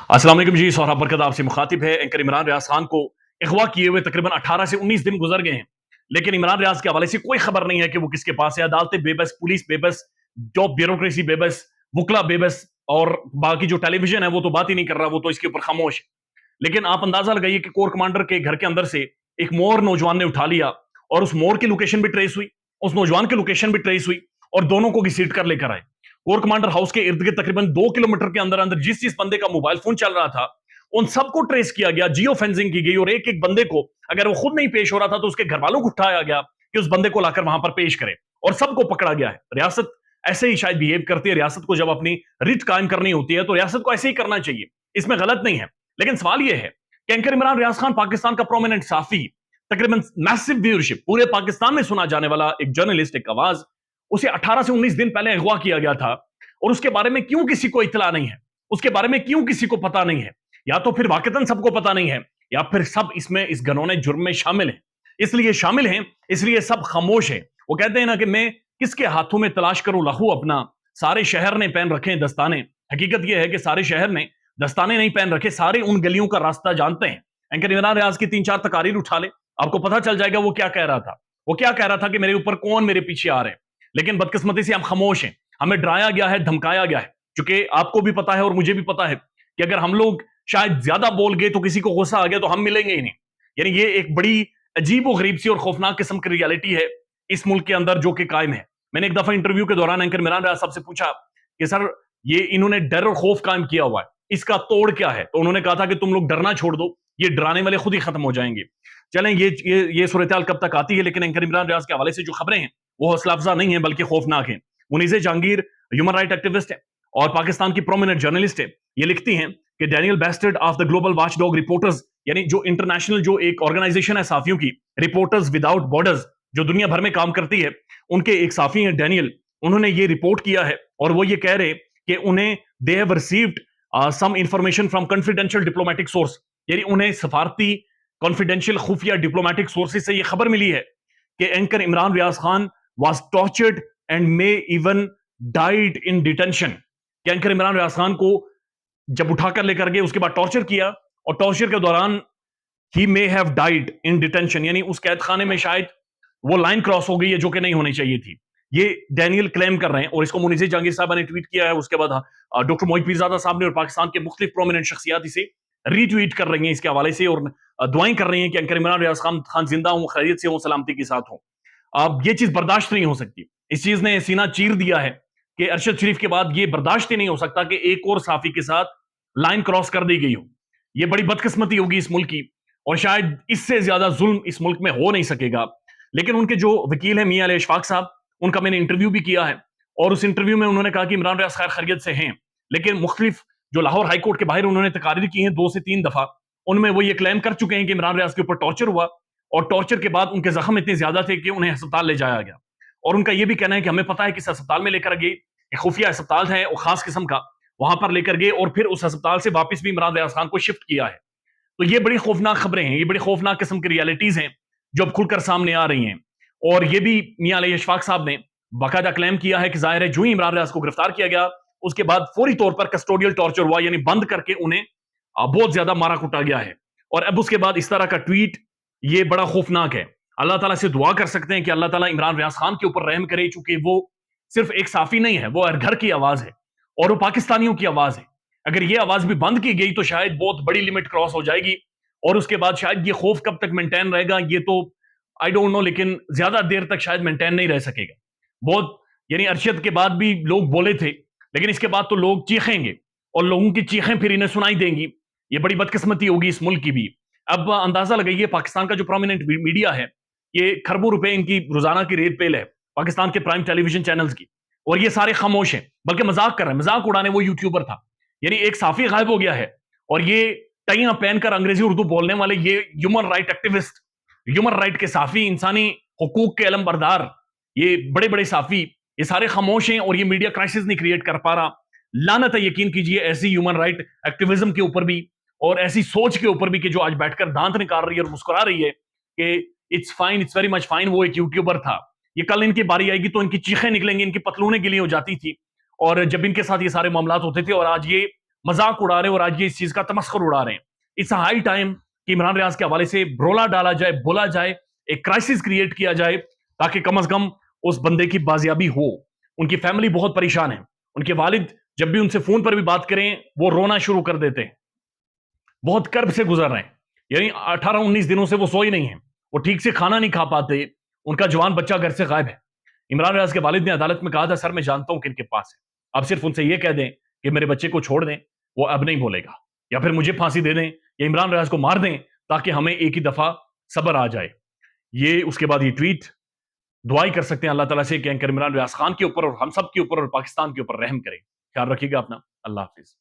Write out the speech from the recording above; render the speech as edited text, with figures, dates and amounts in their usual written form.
अस्सलाम वालेकुम जी। सोहराब बरकत आपसे मुखातिब है। एंकर इमरान रियाज खान को अगवा किए हुए तकरीबन 18 से 19 दिन गुजर गए हैं, लेकिन इमरान रियाज के हवाले से कोई खबर नहीं है कि वो किसके पास है। अदालतें बेबस, पुलिस बेबस, टॉप ब्यूरोक्रेसी बेबस, वकला बेबस, और बाकी जो टेलीविजन है वो तो बात ही नहीं कर रहा, वो तो इसके ऊपर खामोश है। लेकिन आप अंदाजा लगाइए कि कोर कमांडर के घर के अंदर से एक मोर नौजवान ने उठा लिया, और उस मोर की लोकेशन भी ट्रेस हुई, उस नौजवान की लोकेशन भी ट्रेस हुई, और दोनों को घसीट कर लेकर आए। कोर कमांडर हाउस के इर्द गिर्द तकरीबन 2 किलोमीटर के अंदर अंदर जिस जिस बंदे का मोबाइल फोन चल रहा था, उन सबको ट्रेस किया गया, जियो फेंसिंग की गई, और एक एक बंदे को, अगर वो खुद नहीं पेश हो रहा था तो उसके घर वालों को उठाया गया कि उस बंदे को लाकर वहां पर पेश करे, और सबको पकड़ा गया है। रियासत ऐसे ही शायद बिहेव करती है। रियासत को जब अपनी रिट कायम करनी होती है तो रियासत को ऐसे ही करना चाहिए, इसमें गलत नहीं है। लेकिन सवाल यह है कि एंकर इमरान रियाज खान पाकिस्तान का प्रोमिनेंट साफी, तकरीबन मैसिव व्यूअरशिप, पूरे पाकिस्तान में सुना जाने वाला एक जर्नलिस्ट, एक आवाज, उसे 18 से 19 दिन पहले अगवा किया गया था, और उसके बारे में क्यों किसी को इत्तला नहीं है, उसके बारे में क्यों किसी को पता नहीं है? या तो फिर वाकतन सबको पता नहीं है, या फिर सब इसमें इस घनौने जुर्म में शामिल हैं। इसलिए शामिल हैं, इसलिए सब खामोश हैं। वो कहते हैं ना कि मैं किसके हाथों में तलाश करूं लहू अपना, सारे शहर ने पहन रखे हैं दस्ताने। हकीकत यह है कि सारे शहर ने दस्ताने नहीं पहन रखे, सारे उन गलियों का रास्ता जानते हैं। एंकर इमरान रियाज की 3-4 तकारीर उठा ले, आपको पता चल जाएगा वो क्या कह रहा था। वो क्या कह रहा था कि मेरे ऊपर कौन मेरे पीछे आ रहे हैं। लेकिन बदकिस्मती से हम खामोश हैं, हमें डराया गया है, धमकाया गया है। क्योंकि आपको भी पता है और मुझे भी पता है कि अगर हम लोग शायद ज्यादा बोल गए तो किसी को गुस्सा आ गया तो हम मिलेंगे ही नहीं। यानी ये एक बड़ी अजीब और गरीब सी और खौफनाक किस्म की रियलिटी है इस मुल्क के अंदर जो कि कायम है। मैंने एक दफा इंटरव्यू के दौरान एंकर इमरान रियाज साहब से पूछा कि सर, ये इन्होंने डर और खौफ कायम किया हुआ है, इसका तोड़ क्या है? तो उन्होंने कहा था कि तुम लोग डरना छोड़ दो, ये डराने वाले खुद ही खत्म हो जाएंगे। चलें, ये सूरत हाल कब तक आती है, लेकिन एंकर इमरान रियाज के हवाले से जो खबरें हैं वो हौसला अफजा नहीं है बल्कि खौफनाक है। Munizae Jahangir human right activist है और पाकिस्तान की प्रोमिनेंट जर्नलिस्ट है। ये लिखती हैं कि Daniel Bastard of the global watchdog reporters, यानी जो इंटरनेशनल जो एक ऑर्गेनाइजेशन है साफियों की, रिपोर्टर्स विदाउट बॉर्डर्स, जो दुनिया भर में काम करती है, उनके एक साफी हैं डैनियल। उन्होंने ये रिपोर्ट किया है और वो ये कह रहे कि उन्हें they have received some information from confidential diplomatic source, यानी उन्हें सफारती कॉन्फिडेंशियल खुफिया डिप्लोमेटिक सोर्सेज से ये खबर मिली है कि anchor Imran Riaz Khan was tortured and may even died in detention. कि एंकर इमरान रियाज खान को जब उठाकर लेकर गए उसके बाद टॉर्चर किया, और टॉर्चर के दौरान ही may have died in detention, यानी उस कैद खाने में शायद वो लाइन क्रॉस हो गई है जो कि नहीं होनी चाहिए थी। ये डैनियल क्लेम कर रहे हैं और इसको मुनीज़ जहांगीर साहब ने ट्वीट किया है। उसके बाद डॉक्टर मोहित पीरजादा साहब ने और पाकिस्तान के मुख्तलिफ प्रोमिनेंट शख्सियात इसे रीट्वीट कर रही हैं इसके हवाले से, और दुआएं कर रही हैं कि अंकर इमरान रियाज खान जिंदा हूं, खैरियत से हूं, सलामती के साथ हूं। अब ये चीज बर्दाश्त नहीं हो सकती। इस चीज ने सीना चीर दिया है कि अरशद शरीफ के बाद ये बर्दाश्त ही नहीं हो सकता कि एक और साफी के साथ लाइन क्रॉस कर दी गई हो। ये बड़ी बदकिस्मती होगी इस मुल्क की, और शायद इससे ज्यादा जुल्म इस मुल्क में हो नहीं सकेगा। लेकिन उनके जो वकील हैं मियां अली इशफाक साहब, उनका मैंने इंटरव्यू भी किया है, और उस इंटरव्यू में उन्होंने कहा कि इमरान रियाज खैर खैरियत से हैं। लेकिन मुख्तलिफ जो लाहौर हाई कोर्ट के बाहर उन्होंने तकारीर की हैं 2 से 3 दफा, उनमें वो ये क्लेम कर चुके हैं कि इमरान रियाज के ऊपर टॉर्चर हुआ, और टॉर्चर के बाद उनके जख्म इतने ज्यादा थे कि उन्हें अस्पताल ले जाया गया। और उनका यह भी कहना है कि हमें पता है कि इस अस्पताल में लेकर गए, एक खुफिया अस्पताल है और खास किस्म का, वहां पर लेकर गए और फिर उस अस्पताल से वापस भी इमरान रियाज खान को शिफ्ट किया है। तो ये बड़ी खौफनाक खबरें हैं, ये बड़ी खौफनाक किस्म की रियलिटीज हैं जो अब खुलकर सामने आ रही हैं। और ये भी मियां अली इशफाक साहब ने बाकायदा क्लेम किया है कि जाहिर है जो ही इमरान रियाज को गिरफ्तार किया गया उसके बाद फौरी तौर पर कस्टोडियल टॉर्चर हुआ, यानी बंद करके उन्हें बहुत ज्यादा मारा कुटा गया है। और अब उसके बाद इस तरह का ट्वीट, ये बड़ा खौफनाक है। अल्लाह ताला से दुआ कर सकते हैं कि अल्लाह ताला इमरान रियाज खान के ऊपर रहम करे, चूंकि वो सिर्फ एक साफी नहीं है, वो हर घर की आवाज है और वो पाकिस्तानियों की आवाज है। अगर ये आवाज भी बंद की गई तो शायद बहुत बड़ी लिमिट क्रॉस हो जाएगी, और उसके बाद शायद ये खौफ कब तक मेंटेन रहेगा ये तो आई डोंट नो, लेकिन ज्यादा देर तक शायद मेंटेन नहीं रह सकेगा। बहुत, यानी अरशद के बाद भी लोग बोले थे, लेकिन इसके बाद तो लोग चीखेंगे और लोगों की चीखें फिर इन्हें सुनाई देंगी। ये बड़ी बदकिस्मती होगी इस मुल्क की भी। अब अंदाजा लगाइए, पाकिस्तान का जो प्रोमिनेंट मीडिया है, ये खरबों रुपए इनकी रोजाना की रेट पेल है पाकिस्तान के प्राइम टेलीविजन चैनल्स की, और ये सारे खामोश हैं, बल्कि मजाक कर रहे हैं। मजाक उड़ाने वो यूट्यूबर था, यानी एक साफी गायब हो गया है, और ये टाइयां पहनकर अंग्रेजी उर्दू बोलने वाले ये human right activist, human right के साफी, इंसानी हुकूक के अलम बरदार, ये बड़े बड़े साफी, ये सारे खामोश हैं और ये मीडिया क्राइसिस नहीं क्रिएट कर पा रहा। लानत है, यकीन कीजिए, ऐसी ह्यूमन राइट एक्टिविज्म के ऊपर भी और ऐसी सोच के ऊपर भी कि जो आज बैठकर दांत निकाल रही है और मुस्कुरा रही है कि it's fine, it's very much fine. वो एक यूट्यूबर था, ये कल इनकी बारी आएगी तो इनकी चीखें निकलेंगी, इनकी पतलूनें गिली हो जाती थी और जब इनके साथ ये सारे मामलात होते थे, और आज ये मजाक उड़ा रहे हैं और आज ये इस चीज का तमस्खुर उड़ा रहे हैं। इट्स हाई टाइम कि इमरान रियाज के हवाले से ब्रोला डाला जाए, बोला जाए, एक क्राइसिस क्रिएट किया जाए, ताकि कम से कम उस बंदे की बाजियाबी हो। उनकी फैमिली बहुत परेशान है। उनके वालिद जब भी उनसे फोन पर भी बात करें वो रोना शुरू कर देते हैं, बहुत कर्ब से गुजर रहे हैं। यानी 18-19 दिनों से वो सोए नहीं है, वो ठीक से खाना नहीं खा पाते, उनका जवान बच्चा घर से गायब है। इमरान रियाज के वालिद ने अदालत में कहा था, सर मैं जानता हूं कि इनके पास है, आप सिर्फ उनसे ये कह दें कि मेरे बच्चे को छोड़ दें, वो अब नहीं बोलेगा, या फिर मुझे फांसी दे दें या इमरान रियाज को मार दें, ताकि हमें एक ही दफा सब्र आ जाए। ये उसके बाद ये ट्वीट, दुआई कर सकते हैं अल्लाह ताला से कि एंकर इमरान रियाज खान के ऊपर और हम सब के ऊपर और पाकिस्तान के ऊपर रहम करें। ख्याल रखिएगा अपना। अल्लाह हाफिज।